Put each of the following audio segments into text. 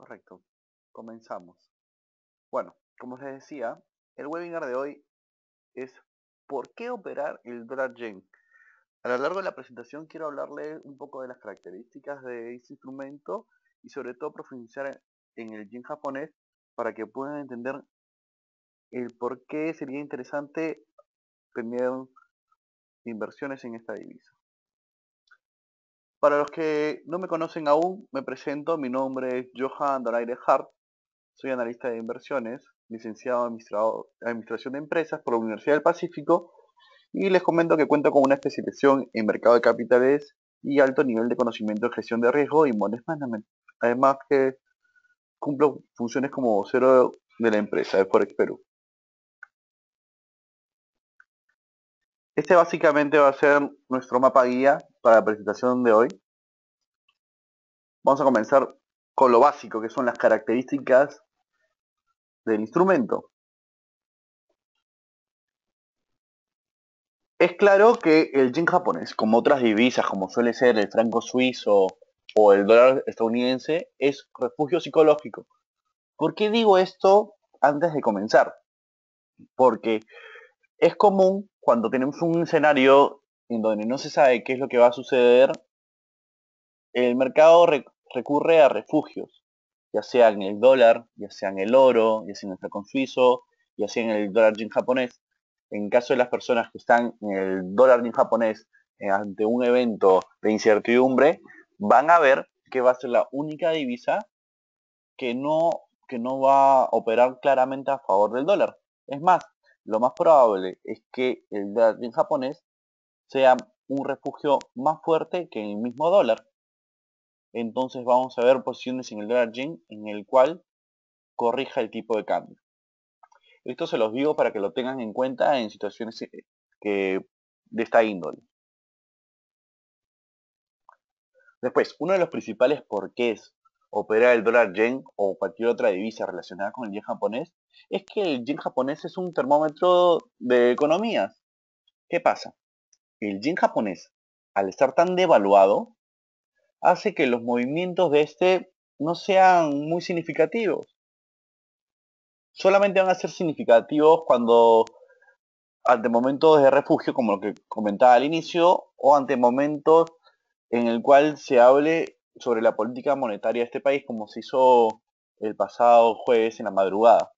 Correcto. Comenzamos. Bueno, como les decía, el webinar de hoy es ¿por qué operar el dólar yen? A lo largo de la presentación quiero hablarles un poco de las características de este instrumento y sobre todo profundizar en el yen japonés para que puedan entender el por qué sería interesante tener inversiones en esta divisa. Para los que no me conocen aún, me presento. Mi nombre es Johan Donaire Hart. Soy analista de inversiones, licenciado en Administración de Empresas por la Universidad del Pacífico y les comento que cuento con una especialización en mercado de capitales y alto nivel de conocimiento en gestión de riesgo y money management. Además que cumplo funciones como vocero de la empresa de Forex Perú. Este básicamente va a ser nuestro mapa guía para la presentación de hoy. Vamos a comenzar con lo básico, que son las características del instrumento. Es claro que el yen japonés, como otras divisas, como suele ser el franco suizo o el dólar estadounidense, es refugio psicológico. ¿Por qué digo esto antes de comenzar? Porque es común cuando tenemos un escenario en donde no se sabe qué es lo que va a suceder, el mercado recurre a refugios, ya sea en el dólar, ya sea en el oro, ya sea en el franco suizo, ya sea en el dólar yen japonés. En caso de las personas que están en el dólar yen japonés ante un evento de incertidumbre, van a ver que va a ser la única divisa que no va a operar claramente a favor del dólar. Es más, lo más probable es que el dólar yen japonés sea un refugio más fuerte que el mismo dólar. Entonces vamos a ver posiciones en el dólar yen en el cual corrija el tipo de cambio. Esto se los digo para que lo tengan en cuenta en situaciones de esta índole. Después, uno de los principales porqués operar el dólar yen o cualquier otra divisa relacionada con el yen japonés es que el yen japonés es un termómetro de economías. ¿Qué pasa? El yen japonés, al estar tan devaluado, hace que los movimientos de este no sean muy significativos. Solamente van a ser significativos cuando ante momentos de refugio, como lo que comentaba al inicio, o ante momentos en el cual se hable sobre la política monetaria de este país, como se hizo el pasado jueves en la madrugada.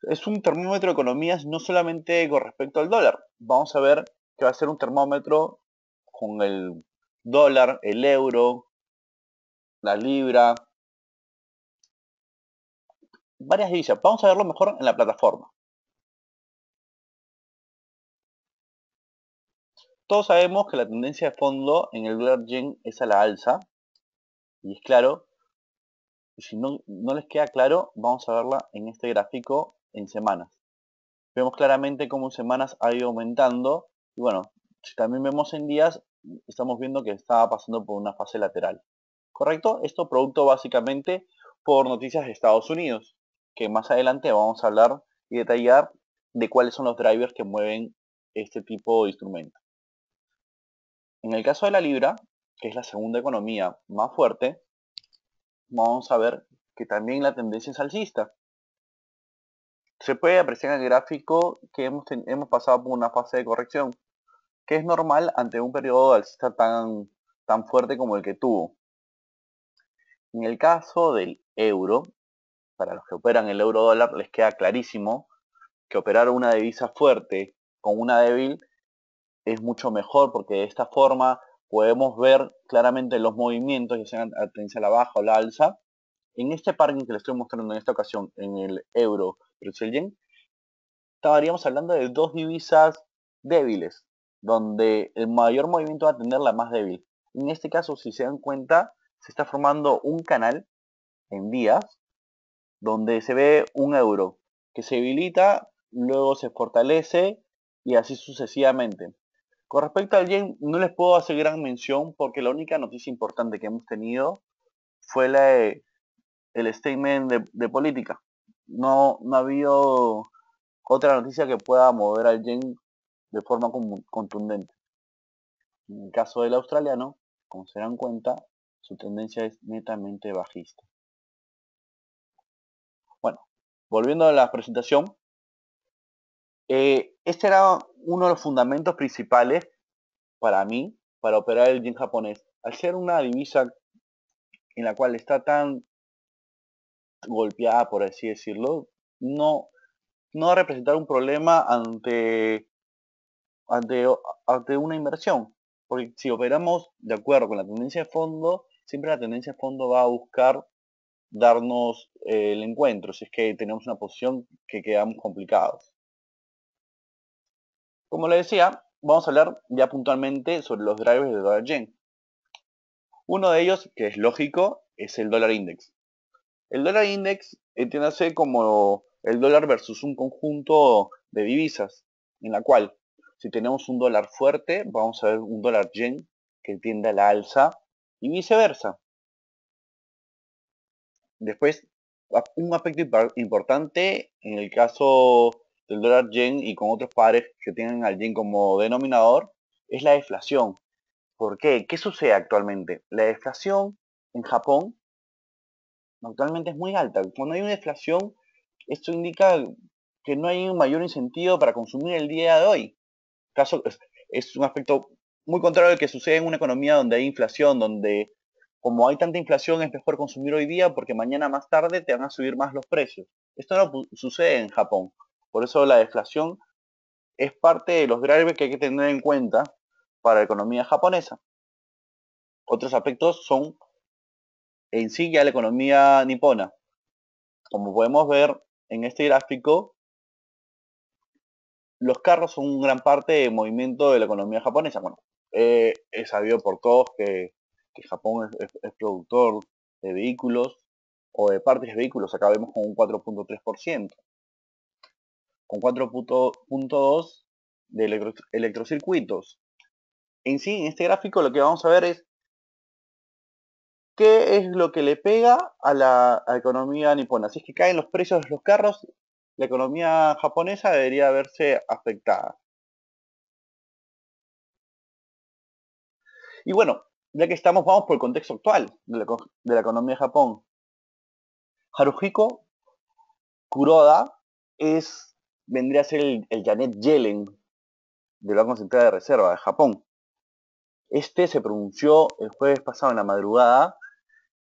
Es un termómetro de economías no solamente con respecto al dólar. Vamos a ver que va a ser un termómetro con el dólar, el euro, la libra, varias divisas. Vamos a verlo mejor en la plataforma. Todos sabemos que la tendencia de fondo en el dólar yen es a la alza, y es claro, y si no les queda claro, vamos a verla en este gráfico en semanas. Vemos claramente cómo en semanas ha ido aumentando, y bueno, si también vemos en días, estamos viendo que está pasando por una fase lateral. ¿Correcto? Esto producto básicamente por noticias de Estados Unidos, que más adelante vamos a hablar y detallar de cuáles son los drivers que mueven este tipo de instrumentos. En el caso de la libra, que es la segunda economía más fuerte, vamos a ver que también la tendencia es alcista. Se puede apreciar en el gráfico que hemos pasado por una fase de corrección, que es normal ante un periodo alcista tan fuerte como el que tuvo. En el caso del euro, para los que operan el euro dólar, les queda clarísimo que operar una divisa fuerte con una débil es mucho mejor, porque de esta forma podemos ver claramente los movimientos, ya sean a tendencia a la baja o la alza. En este parking que les estoy mostrando en esta ocasión, en el euro versus el yen, estaríamos hablando de dos divisas débiles, donde el mayor movimiento va a tener la más débil. En este caso, si se dan cuenta, se está formando un canal en días donde se ve un euro que se debilita, luego se fortalece y así sucesivamente. Con respecto al yen, no les puedo hacer gran mención porque la única noticia importante que hemos tenido fue el statement de política. No ha habido otra noticia que pueda mover al yen de forma contundente. En el caso del australiano, como se dan cuenta, su tendencia es netamente bajista. Bueno, volviendo a la presentación, este era uno de los fundamentos principales para mí para operar el yen japonés. Al ser una divisa en la cual está tan golpeada, por así decirlo, no, no va a representar un problema ante, ante una inversión. Porque si operamos de acuerdo con la tendencia de fondo, siempre la tendencia de fondo va a buscar darnos el encuentro, si es que tenemos una posición que quedamos complicados. Como le decía, vamos a hablar ya puntualmente sobre los drivers de dólar yen. Uno de ellos, que es lógico, es el dólar index. El dólar index entiéndase como el dólar versus un conjunto de divisas, en la cual si tenemos un dólar fuerte, vamos a ver un dólar yen que tiende a la alza y viceversa. Después, un aspecto importante en el caso del dólar yen y con otros pares que tienen al yen como denominador es la deflación. ¿Por qué? ¿Qué sucede actualmente? La deflación en Japón actualmente es muy alta. Cuando hay una deflación, esto indica que no hay un mayor incentivo para consumir el día de hoy. Caso, es un aspecto muy contrario al que sucede en una economía donde hay inflación, donde como hay tanta inflación es mejor consumir hoy día porque mañana más tarde te van a subir más los precios. Esto no sucede en Japón. Por eso la deflación es parte de los drivers que hay que tener en cuenta para la economía japonesa. Otros aspectos son en sí ya la economía nipona. Como podemos ver en este gráfico, los carros son una gran parte del movimiento de la economía japonesa. Bueno, es sabido por todos que Japón es productor de vehículos o de partes de vehículos. Acá vemos con un 4.3%, con 4.2% de electrocircuitos. En sí, en este gráfico lo que vamos a ver es qué es lo que le pega a la economía nipona. Si es que caen los precios de los carros, la economía japonesa debería verse afectada. Y bueno, ya que estamos, vamos por el contexto actual de la economía de Japón. Haruhiko Kuroda vendría a ser el Janet Yellen del Banco Central de Reserva de Japón. Este se pronunció el jueves pasado en la madrugada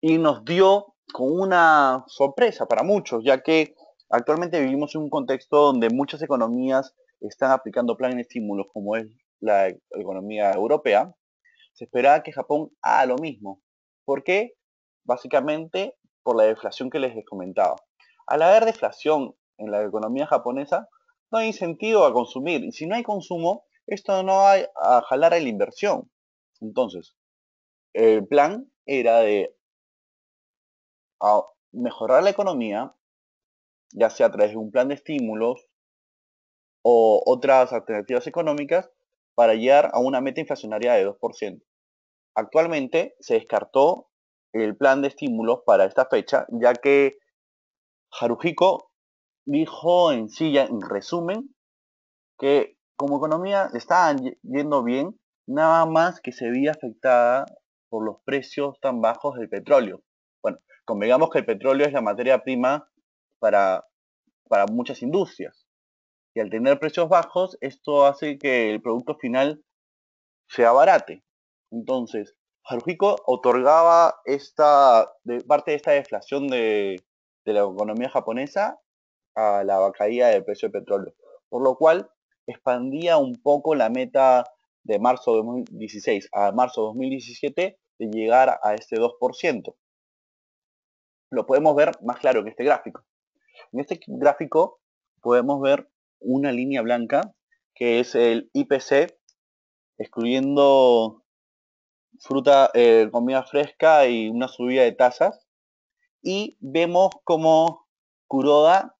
y nos dio con una sorpresa para muchos, ya que actualmente vivimos en un contexto donde muchas economías están aplicando planes de estímulos, como es la economía europea. Se esperaba que Japón haga lo mismo. ¿Por qué? Básicamente por la deflación que les he comentado. Al haber deflación en la economía japonesa, no hay incentivo a consumir. Y si no hay consumo, esto no va a jalar a la inversión. Entonces, el plan era de mejorar la economía, ya sea a través de un plan de estímulos o otras alternativas económicas, para llegar a una meta inflacionaria de 2%. Actualmente se descartó el plan de estímulos para esta fecha, ya que Haruhiko dijo en sí, ya en resumen, que como economía le estaban yendo bien, nada más que se veía afectada por los precios tan bajos del petróleo. Bueno, convengamos que el petróleo es la materia prima para, para muchas industrias. Y al tener precios bajos, esto hace que el producto final sea barate. Entonces, Haruhiko otorgaba parte de esta deflación de la economía japonesa a la caída del precio del petróleo, por lo cual expandía un poco la meta de marzo de 2016 a marzo de 2017 de llegar a este 2%. Lo podemos ver más claro en este gráfico. En este gráfico podemos ver una línea blanca que es el IPC, excluyendo fruta, comida fresca y una subida de tasas. Y vemos cómo Kuroda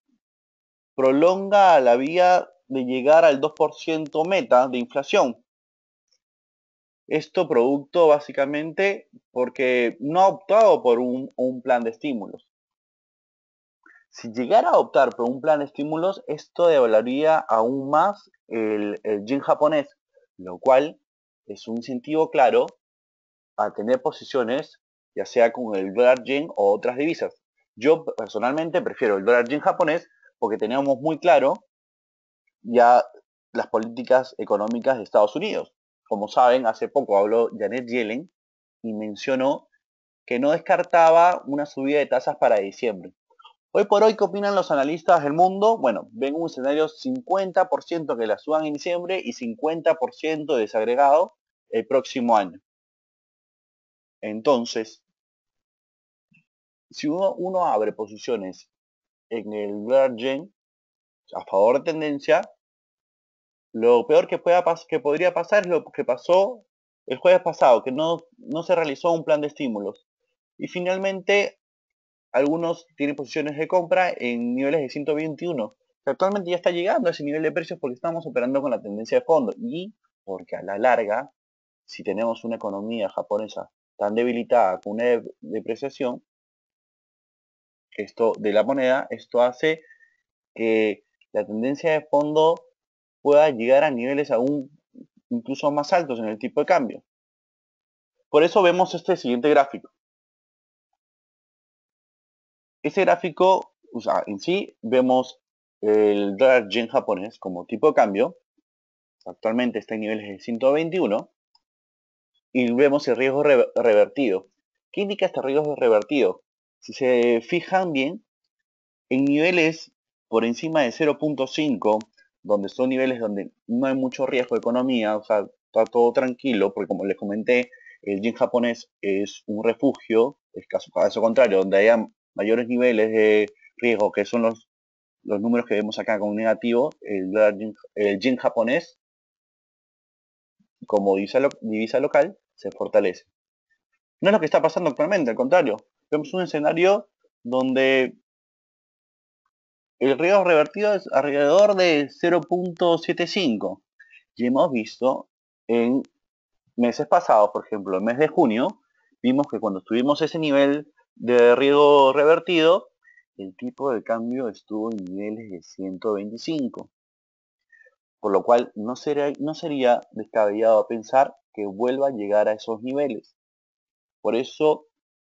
prolonga la vía de llegar al 2% meta de inflación. Esto producto básicamente porque no ha optado por un plan de estímulos. Si llegara a optar por un plan de estímulos, esto devaluaría aún más el yen japonés, lo cual es un incentivo claro a tener posiciones ya sea con el dólar yen o otras divisas. Yo personalmente prefiero el dólar yen japonés porque tenemos muy claro ya las políticas económicas de Estados Unidos. Como saben, hace poco habló Janet Yellen y mencionó que no descartaba una subida de tasas para diciembre. Hoy por hoy, ¿qué opinan los analistas del mundo? Bueno, ven un escenario 50% que la suban en diciembre y 50% desagregado el próximo año. Entonces, si uno abre posiciones en el dólar yen a favor de tendencia, lo peor que podría pasar es lo que pasó el jueves pasado, que no se realizó un plan de estímulos. Y finalmente, algunos tienen posiciones de compra en niveles de 121, que actualmente ya está llegando a ese nivel de precios porque estamos operando con la tendencia de fondo y porque a la larga, si tenemos una economía japonesa tan debilitada con una depreciación esto de la moneda, esto hace que la tendencia de fondo pueda llegar a niveles aún incluso más altos en el tipo de cambio. Por eso vemos este siguiente gráfico. Este gráfico, o sea, en sí vemos el dólar yen japonés como tipo de cambio. Actualmente está en niveles de 121 y vemos el riesgo revertido. ¿Qué indica este riesgo revertido? Si se fijan bien, en niveles por encima de 0.5, donde son niveles donde no hay mucho riesgo de economía, o sea, está todo tranquilo, porque como les comenté, el yen japonés es un refugio, es caso contrario, donde haya mayores niveles de riesgo, que son los números que vemos acá con negativo, el yen japonés como divisa local se fortalece. No es lo que está pasando actualmente, al contrario, vemos un escenario donde el riesgo revertido es alrededor de 0.75 y hemos visto en meses pasados, por ejemplo, el mes de junio, vimos que cuando tuvimos ese nivel de riesgo revertido, el tipo de cambio estuvo en niveles de 125, por lo cual no sería descabellado pensar que vuelva a llegar a esos niveles. Por eso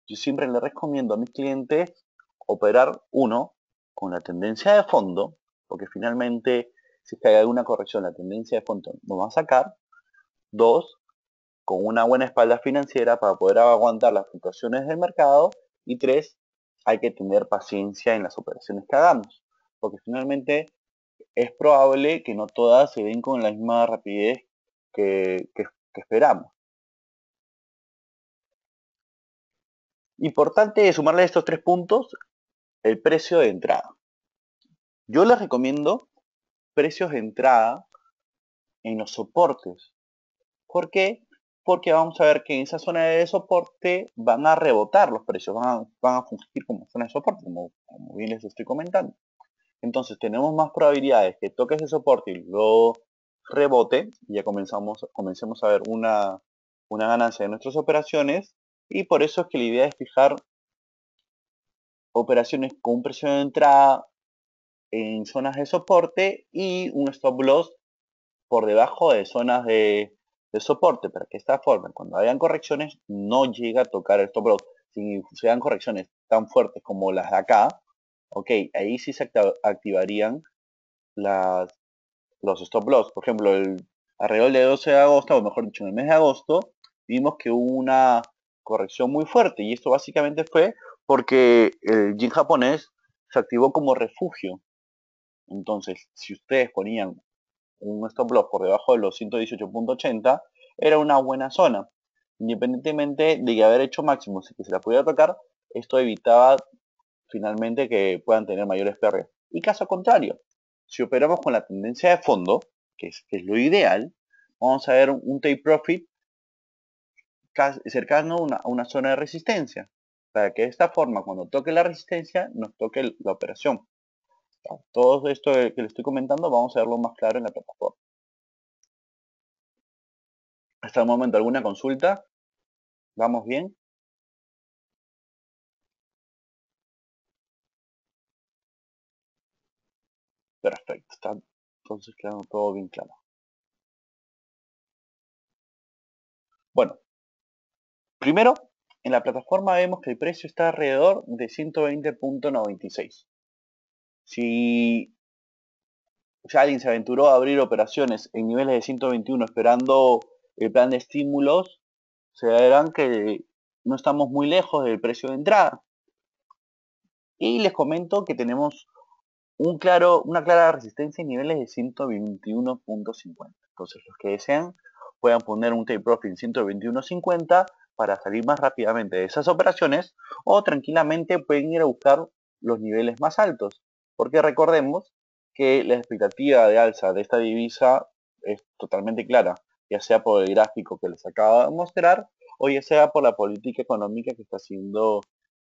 yo siempre le recomiendo a mis clientes operar, uno, con la tendencia de fondo, porque finalmente si hay alguna corrección, la tendencia de fondo nos va a sacar. Dos, con una buena espalda financiera para poder aguantar las fluctuaciones del mercado. Y tres, hay que tener paciencia en las operaciones que hagamos, porque finalmente es probable que no todas se den con la misma rapidez que esperamos. Importante sumarle a estos tres puntos el precio de entrada. Yo les recomiendo precios de entrada en los soportes. ¿Por qué? Porque vamos a ver que en esa zona de soporte van a rebotar los precios, van a fungir como zona de soporte, como bien les estoy comentando. Entonces tenemos más probabilidades que toque ese soporte y luego rebote, y ya comencemos a ver una ganancia de nuestras operaciones, y por eso es que la idea es fijar operaciones con un precio de entrada en zonas de soporte y un stop loss por debajo de zonas de soporte, para que de esta forma, cuando hayan correcciones, no llegue a tocar el stop loss. Si se dan correcciones tan fuertes como las de acá, ok, ahí sí se activarían los stop loss. Por ejemplo, alrededor del 12 de agosto, o mejor dicho, en el mes de agosto, vimos que hubo una corrección muy fuerte, y esto básicamente fue porque el yen japonés se activó como refugio. Entonces, si ustedes ponían un stop loss por debajo de los 118.80, era una buena zona. Independientemente de haber hecho máximos y que se la pudiera tocar, esto evitaba finalmente que puedan tener mayores pérdidas. Y caso contrario, si operamos con la tendencia de fondo, que es lo ideal, vamos a ver un take profit cercano a una zona de resistencia, para que de esta forma, cuando toque la resistencia, nos toque la operación. Todo esto que le estoy comentando, vamos a verlo más claro en la plataforma. Hasta el momento, ¿alguna consulta? ¿Vamos bien? Perfecto, está entonces quedando todo bien claro. Bueno, primero en la plataforma vemos que el precio está alrededor de 120.96. Si alguien se aventuró a abrir operaciones en niveles de 121 esperando el plan de estímulos, se verán que no estamos muy lejos del precio de entrada. Y les comento que tenemos una clara resistencia en niveles de 121.50. Entonces los que desean puedan poner un take profit en 121.50 para salir más rápidamente de esas operaciones, o tranquilamente pueden ir a buscar los niveles más altos, porque recordemos que la expectativa de alza de esta divisa es totalmente clara, ya sea por el gráfico que les acabo de mostrar o ya sea por la política económica que está haciendo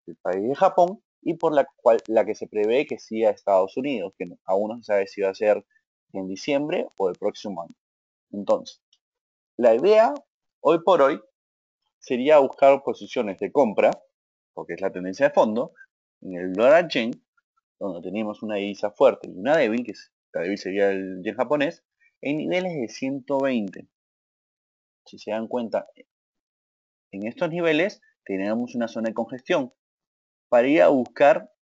el país de Japón y por la que se prevé que siga Estados Unidos, que aún no se sabe si va a ser en diciembre o el próximo año. Entonces, la idea hoy por hoy sería buscar posiciones de compra, porque es la tendencia de fondo, en el dólar yen, donde tenemos una divisa fuerte y una débil, la débil sería el yen japonés, en niveles de 120. Si se dan cuenta, en estos niveles tenemos una zona de congestión para ir a buscar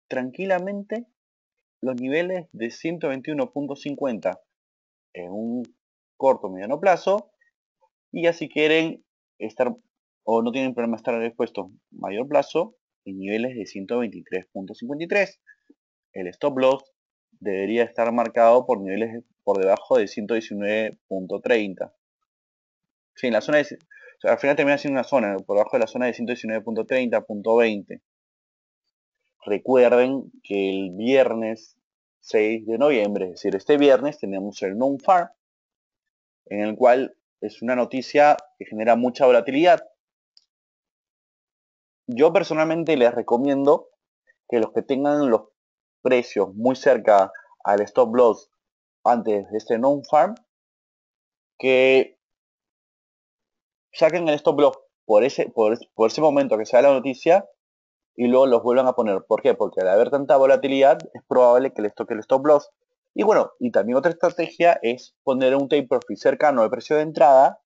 tranquilamente los niveles de 121.50 en un corto o mediano plazo, y ya si quieren estar o no tienen problema estar expuestos mayor plazo en niveles de 123.53. El stop loss debería estar marcado por niveles por debajo de 119.30. Sí, en la zona de, al final termina siendo una zona por debajo de la zona de 119.30.20. Recuerden que el viernes 6 de noviembre, es decir, este viernes, tenemos el non-farm, en el cual es una noticia que genera mucha volatilidad. Yo personalmente les recomiendo que los que tengan los precios muy cerca al stop loss antes de este non-farm, que saquen el stop loss por ese momento que sea la noticia y luego los vuelvan a poner. ¿Por qué? Porque al haber tanta volatilidad es probable que les toque el stop loss. Y bueno, y también otra estrategia es poner un take profit cercano al precio de entrada,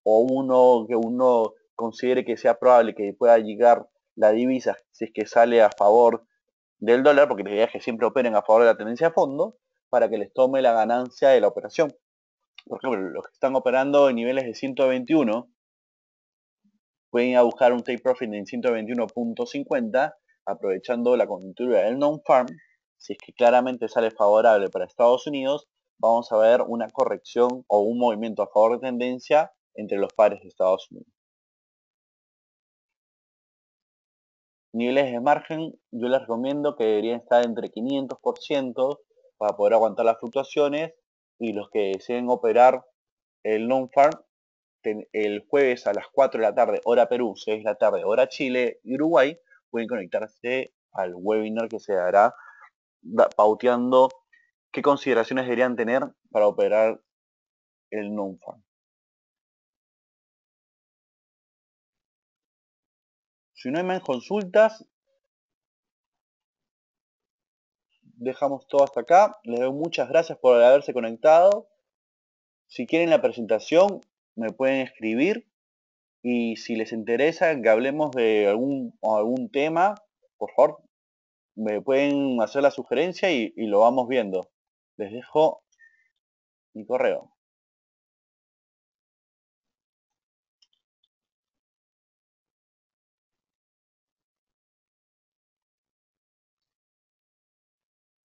o uno que uno considere que sea probable que pueda llegar la divisa si es que sale a favor del dólar, porque la idea es que siempre operen a favor de la tendencia de fondo, para que les tome la ganancia de la operación. Por ejemplo, los que están operando en niveles de 121 pueden ir a buscar un take profit en 121.50, aprovechando la coyuntura del non-farm. Si es que claramente sale favorable para Estados Unidos, vamos a ver una corrección o un movimiento a favor de tendencia entre los pares de Estados Unidos. Niveles de margen, yo les recomiendo que deberían estar entre 500% para poder aguantar las fluctuaciones, y los que deseen operar el non-farm el jueves a las 4 de la tarde, hora Perú, 6 de la tarde, hora Chile y Uruguay, pueden conectarse al webinar que se dará pauteando qué consideraciones deberían tener para operar el non-farm. Si no hay más consultas, dejamos todo hasta acá. Les doy muchas gracias por haberse conectado. Si quieren la presentación, me pueden escribir, y si les interesa que hablemos de algún tema, por favor, me pueden hacer la sugerencia y lo vamos viendo. Les dejo mi correo.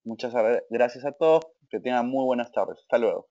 Muchas gracias a todos, que tengan muy buenas tardes. Hasta luego.